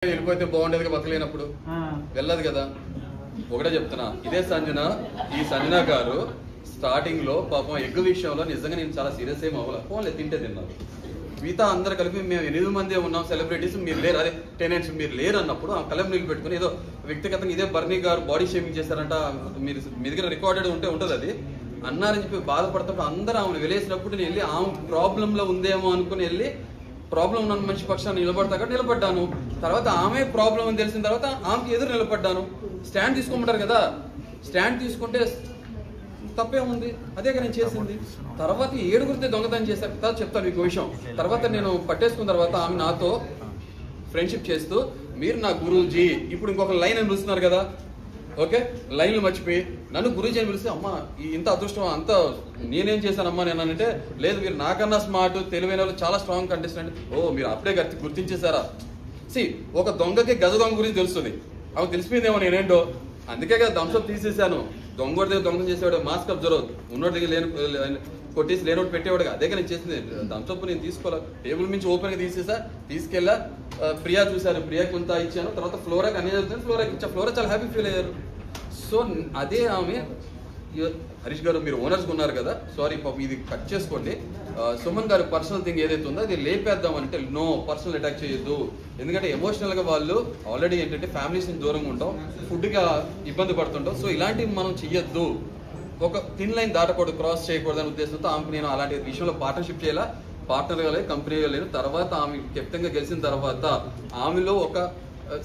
వెళ్ళిపోతే బాగుండేది బతకలేనప్పుడు వెళ్ళదు కదా. ఒకటే చెప్తున్నా, ఇదే సంజన, ఈ సంజన గారు స్టార్టింగ్ లో పాపం ఎగ్ విషయంలో నిజంగా నేను చాలా సీరియస్ ఏం అవ్వాలి, ఫోన్లే తింటే తిన్నారు. మిగతా అందరు కలిపి మేము 8 మంది ఉన్నాం, సెలబ్రిటీస్ మీరు లేరు, అదే టెనెంట్స్ మీరు లేరు అన్నప్పుడు ఆ కలం నీళ్ళు పెట్టుకుని ఏదో వ్యక్తిగతంగా ఇదే బర్నీ గారు బాడీ షేమింగ్ చేశారంట, మీరు మీ దగ్గర రికార్డెడ్ ఉంటుంది అది అన్నారని చెప్పి బాధపడుతున్నప్పుడు అందరూ ఆమెను వెళ్ళేసినప్పుడు నేను వెళ్ళి ఆమె ప్రాబ్లంలో ఉందేమో అనుకుని వెళ్ళి ప్రాబ్లం ఉన్న మనిషి పక్షాన్ని నిలబడతాక నిలబడ్డాను. తర్వాత ఆమె ప్రాబ్లం అని తెలిసిన తర్వాత ఆమెకి ఎదురు నిలబడ్డాను. స్టాండ్ తీసుకోమంటారు కదా, స్టాండ్ తీసుకుంటే తప్పేముంది, అదే నేను చేసింది. తర్వాత 7గురితే దొంగతనం చేశారు. తర్వాత చెప్తాను మీకు విషయం. తర్వాత నేను పట్టేసుకున్న తర్వాత ఆమె నాతో ఫ్రెండ్షిప్ చేస్తూ మీరు నా గురూజీ, ఇప్పుడు ఇంకొక లైన్ అని పిలుస్తున్నారు కదా, ఓకే లైన్లు మర్చిపోయి నన్ను గురూజీ అని పిలిస్తే అమ్మా ఇంత అదృష్టం అంత నేనేం చేశానమ్మా నేను అంటే, లేదు మీరు నాకన్నా స్మార్ట్ తెలివైన వాళ్ళు చాలా స్ట్రాంగ్ కంటెస్టెంట్. ఓ మీరు అప్పుడే గుర్తించేశారా. ఒక దొంగకి గజ దొంగ గురించి తెలుస్తుంది, ఆమె తెలిసిపోయిందేమో నేనేంటో, అందుకే కదా థమ్స్అప్ తీసేసాను. దొంగ దగ్గర దొంగతనం చేసేవాడు మాస్క్ అబ్జర్వ్, ఉన్నోటి దగ్గర లేని కొట్టేసి లేనోటి పెట్టేవాడుగా, అదే నేను చేసింది. థమ్స్అప్ నేను తీసుకోవాలి, టేబుల్ నుంచి ఓపెన్ గా తీసేసా, తీసుకెళ్ళా. ప్రియా చూశారు, ప్రియా కొంత ఇచ్చాను. తర్వాత ఫ్లోరాకి అన్ని చదువుతాను, ఫ్లోరాకి ఇచ్చా. ఫ్లోరా చాలా హ్యాపీ ఫీల్ అయ్యారు. సో అదే ఆమె హరీష్ గారు మీరు ఓనర్స్ ఉన్నారు కదా, సారీ పాపం ఇది కట్ చేసుకోండి. సుమన్ గారు పర్సనల్ థింగ్ ఏదైతే ఉందో అది లేపేద్దాం అంటే నో, పర్సనల్ అటాక్ చేయొద్దు. ఎందుకంటే ఎమోషనల్ గా వాళ్ళు ఆల్రెడీ ఏంటంటే ఫ్యామిలీస్ నుంచి దూరంగా ఉంటాం, ఫుడ్ గా ఇబ్బంది పడుతుంటాం. సో ఇలాంటివి మనం చెయ్యొద్దు, ఒక థిన్ లైన్ దాటకూడదు, క్రాస్ చేయకూడదు అనే ఉద్దేశంతో ఆమెకు నేను అలాంటి విషయంలో పార్ట్నర్షిప్ చేయాలా, పార్ట్నర్గా లేదు, కంపెనీగా లేదు. తర్వాత ఆమె కెప్టెన్గా గెలిచిన తర్వాత ఆమెలో ఒక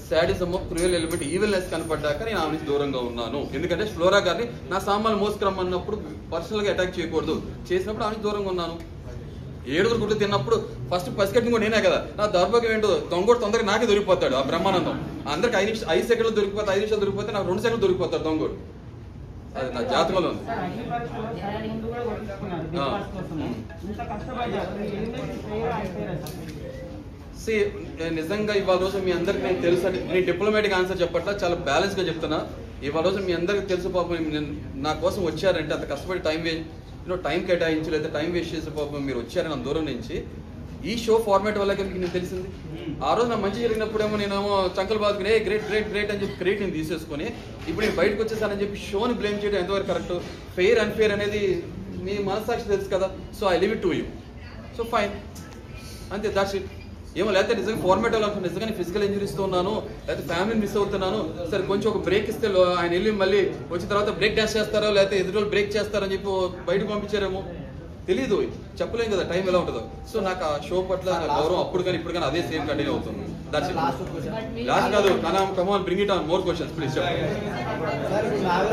సాడిజం, క్రూయల్ ఎలిమెంట్, ఈవిల్నెస్ కనపడ్డాక నేను ఆమె నుంచి దూరంగా ఉన్నాను. ఎందుకంటే ఫ్లోరా గారిని నా సామాన్లు మోసుకురమ్మన్నప్పుడు పర్సనల్ గా అటాక్ చేయకూడదు, చేసినప్పుడు ఆమె దూరంగా ఉన్నాను. 7గురు గుడ్లు తిన్నప్పుడు ఫస్ట్ పసికట్టింగ్ కూడా నేనే కదా. నా దౌర్భాగ్యం ఏంటో, దొంగోడు తొందరగా నాకే దొరికిపోతాడు. ఆ బ్రహ్మానందం అందరికి 5 సెకండ్లు దొరికిపోతే, 5 నిమిషాలు దొరికిపోతే నాకు 2 సెకండ్లు దొరికిపోతాడు దొంగోడు. అది నా జాతకంలో ఉంది. నిజంగా ఇవాళ రోజు మీ అందరికి నేను తెలుసు అని నేను డిప్లొమాటిక్ ఆన్సర్ చెప్పట్లా, చాలా బ్యాలెన్స్ గా చెప్తున్నా. ఇవాళ రోజు మీ అందరికి తెలుసు పాపం నా కోసం వచ్చారంటే అంత కష్టపడి టైం కేటాయించి లేదా టైం వేస్ట్ చేసే పాపం మీరు వచ్చారని నా దూరం నుంచి. ఈ షో ఫార్మాట్ వల్ల మీకు నేను తెలిసింది. ఆ రోజు నా మంచి జరిగినప్పుడేమో నేనేమో చంకలు బాదుకుని గ్రేట్ గ్రేట్ గ్రేట్ అని చెప్పి క్రియేట్ నేను తీసేసుకుని ఇప్పుడు నేను బయటకు వచ్చేసానని చెప్పి షోని బ్లేమ్ చేయడం ఎంతవరకు కరెక్ట్. ఫెయిర్ అన్ఫెయిర్ అనేది మీ మనస్సాక్షి తెలుసు కదా. So I leave it to you. So fine, అంతే, దాట్స్ ఇట్. ఏమో లేకపోతే నిజంగా ఫార్మాట్ వాళ్ళు అనుకుంటున్నాను, నిజంగా నేను ఫిజికల్ ఇంజరీస్తో ఉన్నాను, లేకపోతే ఫ్యామిలీని మిస్ అవుతున్నాను, సరే కొంచెం ఒక బ్రేక్ ఇస్తే ఆయన వెళ్ళి మళ్ళీ వచ్చిన తర్వాత బ్రేక్ డాన్స్ చేస్తారో లేకపోతే ఎదురు బ్రేక్ చేస్తారని చెప్పి బయటకు పంపించారేమో తెలీదు, చెప్పలేం కదా టైం ఎలా ఉంటుందో. సో నాకు ఆ షో పట్ల గౌరవం అప్పుడు కానీ ఇప్పుడు కానీ అదే సేమ్ కంటిన్యూ అవుతుంది. That's it. లాస్ట్ కాదు, come on, bring it on, more questions please చెప్పండి.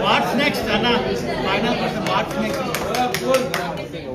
వాట్స్ నెక్స్ట్ అన్న, ఫైనల్ క్వశ్చన్, వాట్స్ నెక్స్ట్?